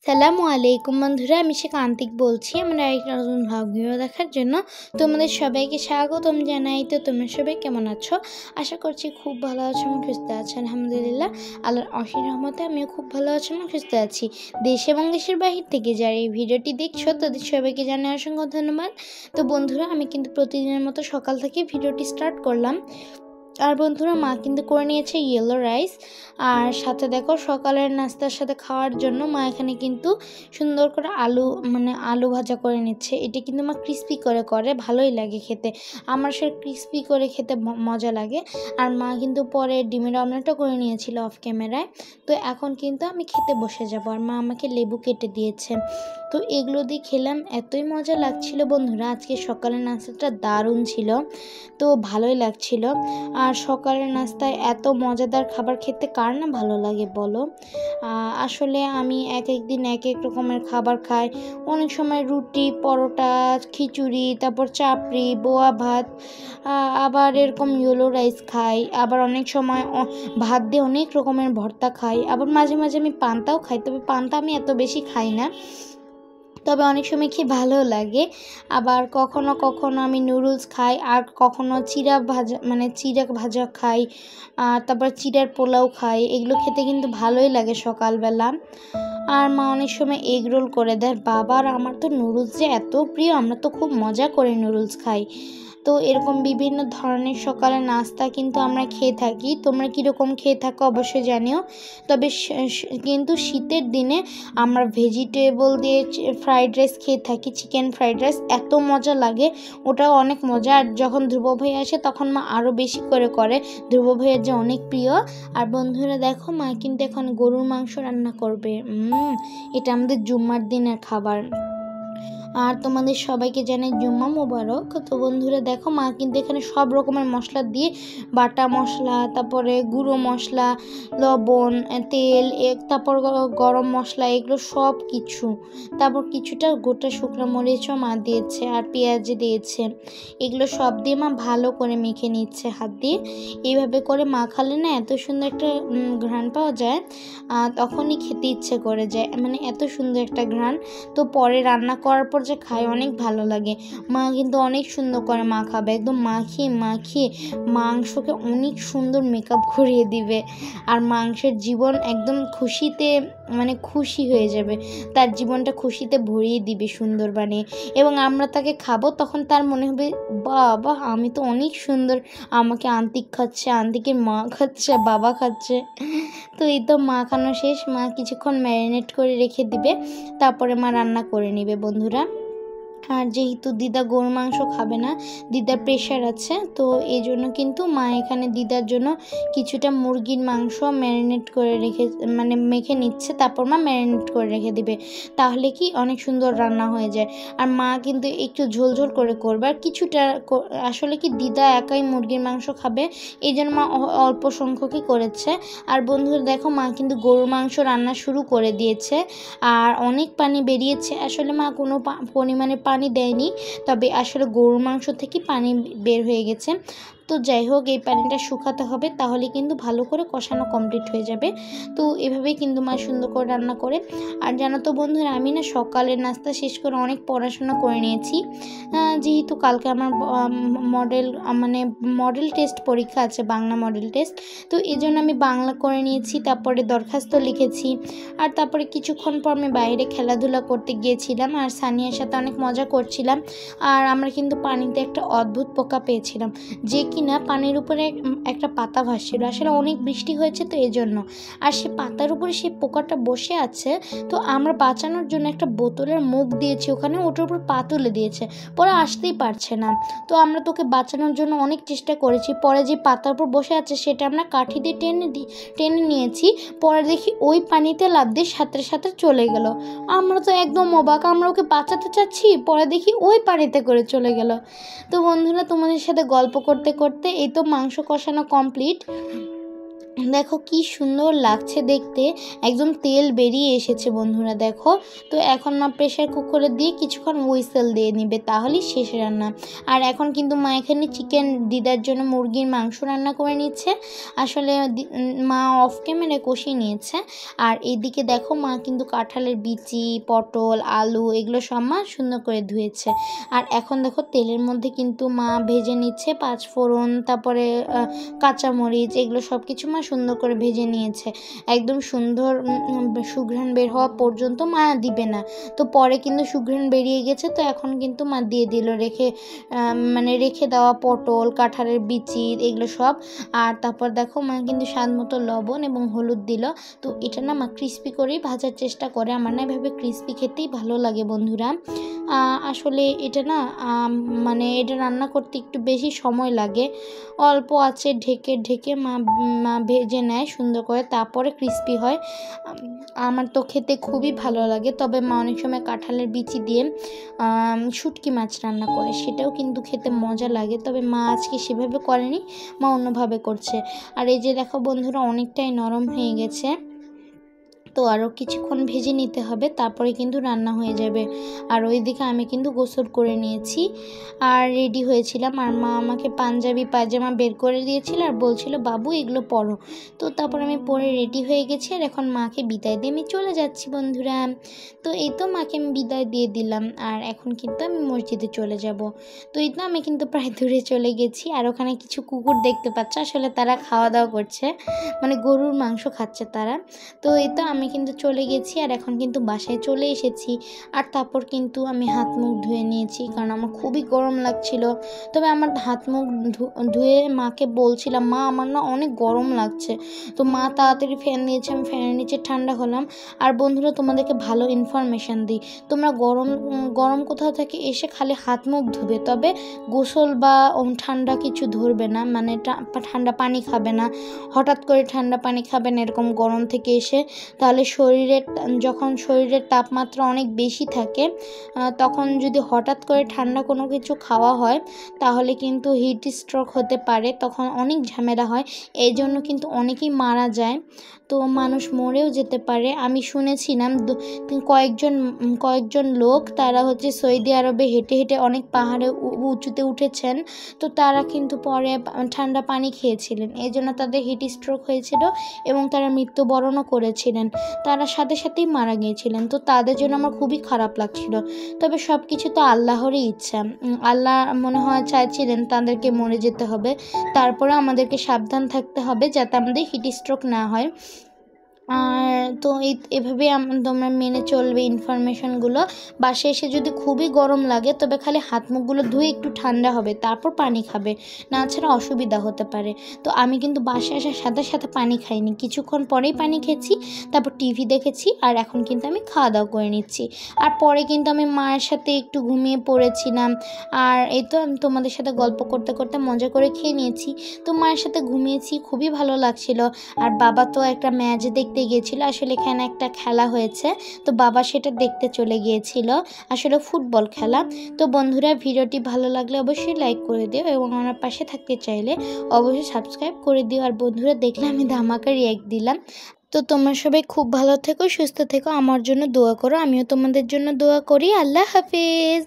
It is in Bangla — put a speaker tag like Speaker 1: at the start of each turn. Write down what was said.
Speaker 1: সালামু আলাইকুম বন্ধুরা, আমি কান্তিক বলছি। আমরা একটা নতুন ব্লগ ভিডিও দেখার জন্য তোমাদের সবাইকে স্বাগতম জানাই। তো তোমরা সবাই কেমন আছো? আশা করছি খুব ভালো আছো এবং সুস্থ আছো। আলহামদুলিল্লাহ, আল্লাহর অসীম রহমতে আমিও খুব ভালো আছি এবং সুস্থ আছি। দেশ এবং দেশের বাহির থেকে যারা এই ভিডিওটি দেখছো তাদের সবাইকে জানাই অসংখ্য ধন্যবাদ। তো বন্ধুরা, আমি কিন্তু প্রতিদিনের মতো সকাল থেকে ভিডিওটি স্টার্ট করলাম। আর বন্ধুরা, মা কিন্তু করে নিয়েছে ইয়েলো রাইস, আর সাথে দেখো সকালের নাস্তার সাথে খাওয়ার জন্য মা এখানে কিন্তু সুন্দর করে আলু ভাজা করে নিচ্ছে। এটা কিন্তু মা ক্রিস্পি করে ভালোই লাগে খেতে। আমার সে ক্রিস্পি করে খেতে মজা লাগে। আর মা কিন্তু পরে ডিমের অমলেটও করে নিয়েছিল অফ ক্যামেরায়। তো এখন কিন্তু আমি খেতে বসে যাব, আর মা আমাকে লেবু কেটে দিয়েছে। তো এগুলো দিয়ে খেলাম, এতই মজা লাগছিল বন্ধুরা। আজকে সকালের নাস্তাটা দারুণ ছিল, তো ভালোই লাগছিল। আর সকালের নাস্তায় এত মজাদার খাবার খেতে কার না ভালো লাগে বলো? আসলে আমি এক এক দিন এক এক রকমের খাবার খাই। অনেক সময় রুটি, পরোটা, খিচুড়ি, তারপর চাপড়ি, বোয়া ভাত, আবার এরকম ইয়েলো রাইস খাই। আবার অনেক সময় ভাত দিয়ে অনেক রকমের ভর্তা খাই। আবার মাঝে মাঝে আমি পান্তাও খাই, তবে পান্তা আমি এত বেশি খাই না, তবে অনেক সময় খেয়ে ভালো লাগে। আবার কখনো কখনো আমি নুডলস খাই, আর কখনো চিড়া ভাজা খাই, আর তারপর চিড়ার পোলাও খাই। এগুলো খেতে কিন্তু ভালোই লাগে সকালবেলা। আর মা অনেক সময় এগ রোল করে দেয়। বাবার আমার তো নুডলস যে এত প্রিয়, আমরা তো খুব মজা করে নুডলস খাই। তো এরকম বিভিন্ন ধরনের সকালে নাস্তা কিন্তু আমরা খেয়ে থাকি। তোমরা কীরকম খেয়ে থাকো অবশ্যই জানিও। তবে কিন্তু শীতের দিনে আমরা ভেজিটেবল দিয়ে ফ্রাইড রাইস খেয়ে থাকি, চিকেন ফ্রাইড রাইস, এত মজা লাগে, ওটাও অনেক মজা। আর যখন ধ্রুব ভাই আসে তখন মা আরও বেশি করে ধ্রুব ভাইয়ের যে অনেক প্রিয়। আর বন্ধুরা দেখো, মা কিন্তু এখন গরুর মাংস রান্না করবে। এটা আমাদের জুম্মার দিনের খাবার। আর তোমাদের সবাইকে জানাই জুম্মা মোবারক। তো বন্ধুরা দেখো, মা কিন্তু এখানে সব রকমের মশলা দিয়ে, বাটা মশলা, তারপরে গুঁড়ো মশলা, লবণ, তেল, তারপর গরম মশলা, এগুলো সব কিছু, তারপর কিছুটা গোটা শুকনো মরিচও মা দিয়েছে, আর পেঁয়াজ দিয়েছে। এগুলো সব দিয়ে মা ভালো করে মেখে নিচ্ছে হাত দিয়ে। এইভাবে করে মাখালে না এত সুন্দর একটা ঘ্রাণ পাওয়া যায়, তখনই খেতে ইচ্ছে করে যায়, মানে এত সুন্দর একটা ঘ্রাণ। তো পরে রান্না করার পর যে খাই অনেক ভালো লাগে। মা কিন্তু অনেক সুন্দর করে মাখাবে, একদম মাখিয়ে মাংসকে অনেক সুন্দর মেকআপ করিয়ে দিবে। আর মাংসের জীবন একদম খুশিতে, মানে খুশি হয়ে যাবে, তার জীবনটা খুশিতে ভরিয়ে দিবে সুন্দর বানিয়ে। এবং আমরা তাকে খাবো, তখন তার মনে হবে বাবা আমি তো অনেক সুন্দর, আমাকে আন্তিক খাচ্ছে, আন্তিকের মা খাচ্ছে, বাবা খাচ্ছে। তো এই তো মাখানো শেষ, মা কিছুক্ষণ ম্যারিনেট করে রেখে দিবে, তারপরে মা রান্না করে নেবে বন্ধুরা। আর যেহেতু দিদা গরুর মাংস খাবে না, দিদার প্রেশার আছে, তো এই জন্য কিন্তু মা এখানে দিদার জন্য কিছুটা মুরগির মাংস ম্যারিনেট করে মেখে নিচ্ছে, তারপর মা ম্যারিনেট করে রেখে দিবে। তাহলে কি অনেক সুন্দর রান্না হয়ে যায়। আর মা কিন্তু একটু ঝোলঝোল করে করবে, আর কিছুটা আসলে কি দিদা একাই মুরগির মাংস খাবে, এই জন্য মা অল্প সংখ্যকই করেছে। আর বন্ধুরা দেখো, মা কিন্তু গরুর মাংস রান্না শুরু করে দিয়েছে, আর অনেক পানি বেরিয়েছে। আসলে মা কোনো পরিমাণে পানি দেয়নি, তবে আসলে গরুর মাংস থেকে পানি বের হয়ে গেছে। তো যাই হোক, এই পানিটা শুকাতে হবে, তাহলে কিন্তু ভালো করে কষানো কমপ্লিট হয়ে যাবে। তো এভাবেই কিন্তু মা সুন্দর করে রান্না করে। আর জানো তো বন্ধুরা, আমি না সকালের নাস্তা শেষ করে অনেক পড়াশোনা করে নিয়েছি, যেহেতু কালকে আমার মডেল টেস্ট পরীক্ষা আছে, বাংলা মডেল টেস্ট। তো এই জন্য আমি বাংলা করে নিয়েছি, তারপরে দরখাস্ত লিখেছি, আর তারপরে কিছুক্ষণ পর আমি বাইরে খেলাধুলা করতে গিয়েছিলাম, আর সানিয়ার সাথে অনেক মজা করছিলাম। আর আমরা কিন্তু পানিতে একটা অদ্ভুত পোকা পেয়েছিলাম, যে কিনা পানির উপরে একটা পাতা ভাসছিল। আসলে অনেক বৃষ্টি হয়েছে তো এই জন্য, আর সে পাতার উপরে সেই পোকাটা বসে আছে। তো আমরা বাঁচানোর জন্য একটা বোতলের মুখ দিয়েছি ওখানে, ওটার উপর পা তুলে দিয়েছে, পরে আসতেই পারছে না। তো আমরা তোকে বাঁচানোর জন্য অনেক চেষ্টা করেছি। পরে যে পাতার উপর বসে আছে সেটা আমরা কাঠি দিয়ে টেনে নিয়েছি। পরে দেখি ওই পানিতে লাফ দিয়ে সাঁতরে সাঁতরে চলে গেল। আমরা তো একদম অবাক, আমরা ওকে বাঁচাতে চাচ্ছি, পরে দেখি ওই পানিতে করে চলে গেল। তো বন্ধুরা, তোমাদের সাথে গল্প করতে করতে এই তো মাংস কষানো কমপ্লিট। দেখো কি সুন্দর লাগছে দেখতে, একদম তেল বেরিয়ে এসেছে বন্ধুরা দেখো। তো এখন মা প্রেশার কুকারে দিয়ে কিছুক্ষণ হুইসেল দিয়ে নিবে, তাহলেই শেষ রান্না। আর এখন কিন্তু মা এখানে চিকেন দিদার জন্য মুরগির মাংস রান্না করে নিচ্ছে। আসলে মা অফ ক্যামেরায় কষিয়ে নিয়েছে। আর এইদিকে দেখো মা কিন্তু কাঁঠালের বিচি, পটল, আলু এগুলো সব মা সুন্দর করে ধুয়েছে। আর এখন দেখো তেলের মধ্যে কিন্তু মা ভেজে নিচ্ছে পাঁচফোড়ন, তারপরে কাঁচামরিচ, এগুলো সব কিছু মা সুন্দর করে ভেজে নিয়েছে। একদম সুন্দর সুঘ্রাণ বের হওয়া পর্যন্ত মা দিবে না, তো পরে কিন্তু সুঘ্রাণ বেরিয়ে গেছে, তো এখন কিন্তু মা দিয়ে দিল রেখে দেওয়া পটল, কাঁঠালের বিচি এগুলো সব। আর তারপর দেখো মা কিন্তু স্বাদ মতো লবণ এবং হলুদ দিল। তো এটা না মা ক্রিস্পি করেই ভাজার চেষ্টা করে, আমার না এভাবে ক্রিস্পি খেতেই ভালো লাগে বন্ধুরা। আসলে এটা না এটা রান্না করতে একটু বেশি সময় লাগে, অল্প আছে ঢেকে ঢেকে মা ভেজে নেয় সুন্দর করে, তারপরে ক্রিস্পি হয়। আমার তো খেতে খুবই ভালো লাগে। তবে মা অনেক সময় কাঁঠালের বিচি দিয়ে শুটকি মাছ রান্না করে, সেটাও কিন্তু খেতে মজা লাগে। তবে মা আজকে সেভাবে করেনি, মা অন্যভাবে করছে। আর এই যে দেখো বন্ধুরা অনেকটাই নরম হয়ে গেছে, তো আরও কিছুক্ষণ ভেজে নিতে হবে, তারপরে কিন্তু রান্না হয়ে যাবে। আর ওইদিকে আমি কিন্তু গোসল করে নিয়েছি আর রেডি হয়েছিলাম। আর মা আমাকে পাঞ্জাবি পায়জামা বের করে দিয়েছিল আর বলছিল বাবু এগুলো পরো। তো তারপর আমি পরে রেডি হয়ে গেছি, আর এখন মাকে বিদায় দিয়ে আমি চলে যাচ্ছি বন্ধুরা। তো এই তো মাকে আমি বিদায় দিয়ে দিলাম, আর এখন কিন্তু আমি মসজিদে চলে যাব। তো এই তো আমি কিন্তু প্রায় দূরে চলে গেছি। আর ওখানে কিছু কুকুর দেখতে পাচ্ছ, আসলে তারা খাওয়া দাওয়া করছে, গরুর মাংস খাচ্ছে তারা। তো এই তো আমি কিন্তু চলে গেছি, আর এখন কিন্তু বাসায় চলে এসেছি। আর তারপর কিন্তু আমি হাত মুখ ধুয়ে নিয়েছি, কারণ আমার খুবই গরম লাগছিল। তবে আমার হাত মুখ ধুয়ে মাকে বলছিলাম মা আমার না অনেক গরম লাগছে, তো মা তাড়াতাড়ি ফ্যান দিয়েছে, আমি ফ্যানের নিচে ঠান্ডা হলাম। আর বন্ধুরা তোমাদেরকে ভালো ইনফরমেশান দিই, তোমরা গরম কোথাও থেকে এসে খালি হাত মুখ ধুবে, তবে গোসল বা ঠান্ডা কিছু ধরবে না, ঠান্ডা পানি খাবে না, হঠাৎ করে ঠান্ডা পানি খাবে না এরকম গরম থেকে এসে। তাহলে যখন শরীরের তাপমাত্রা অনেক বেশি থাকে, তখন যদি হঠাৎ করে ঠান্ডা কোনো কিছু খাওয়া হয়, তাহলে কিন্তু হিট স্ট্রোক হতে পারে, তখন অনেক ঝামেলা হয়। এই জন্য কিন্তু অনেকেই মারা যায়, তো মানুষ মরেও যেতে পারে। আমি শুনেছিলাম কয়েকজন লোক তারা হচ্ছে সৌদি আরবে হেঁটে হেঁটে অনেক পাহাড়ে উঁচুতে উঠেছেন, তো তারা কিন্তু পরে ঠান্ডা পানি খেয়েছিলেন, এই জন্য তাদের হিট স্ট্রোক হয়েছিল এবং তারা মৃত্যুবরণও করেছিলেন, তারা সাথে সাথেই মারা গিয়েছিলেন। তো তাদের জন্য আমার খুবই খারাপ লাগছিল। তবে সব কিছু তো আল্লাহরই ইচ্ছা, আল্লাহ মনে হয় চাইছিলেন তাদেরকে মরে যেতে হবে, তারপরে আমাদেরকে সাবধান থাকতে হবে যাতে আমাদের হিট স্ট্রোক না হয়। আর তো এভাবেই তোমরা মেনে চলবে ইনফরমেশনগুলো। বাসায় এসে যদি খুবই গরম লাগে, তবে খালি হাত মুখগুলো ধুয়ে একটু ঠান্ডা হবে, তারপর পানি খাবে, না ছাড়া অসুবিধা হতে পারে। তো আমি কিন্তু বাসায় আসার সাথে সাথে পানি খাইনি, কিছুক্ষণ পরেই পানি খেয়েছি, তারপর টিভি দেখেছি, আর এখন কিন্তু আমি খাওয়া দাওয়া করে নিচ্ছি। আর পরে কিন্তু আমি মায়ের সাথে একটু ঘুমিয়ে পড়েছিলাম, আর এই তো আমি তোমাদের সাথে গল্প করতে করতে মজা করে খেয়ে নিয়েছি। তো মায়ের সাথে ঘুমিয়েছি, খুবই ভালো লাগছিল। আর বাবা তো একটা ম্যাচ দেখতে গিয়েছিল, আসলে এখানে একটা খেলা হয়েছে, তো বাবা সেটা দেখতে চলে গিয়েছিল, আসলে ফুটবল খেলা। তো বন্ধুরা ভিডিওটি ভালো লাগলে অবশ্যই লাইক করে দিও, এবং আমার পাশে থাকতে চাইলে অবশ্যই সাবস্ক্রাইব করে দিও। আর বন্ধুরা দেখলে আমি ধামাকা রিঅ্যাক্ট দিলাম। তো তোমরা সবাই খুব ভালো থেকো, সুস্থ থেকো, আমার জন্য দোয়া করো, আমিও তোমাদের জন্য দোয়া করি। আল্লাহ হাফিজ।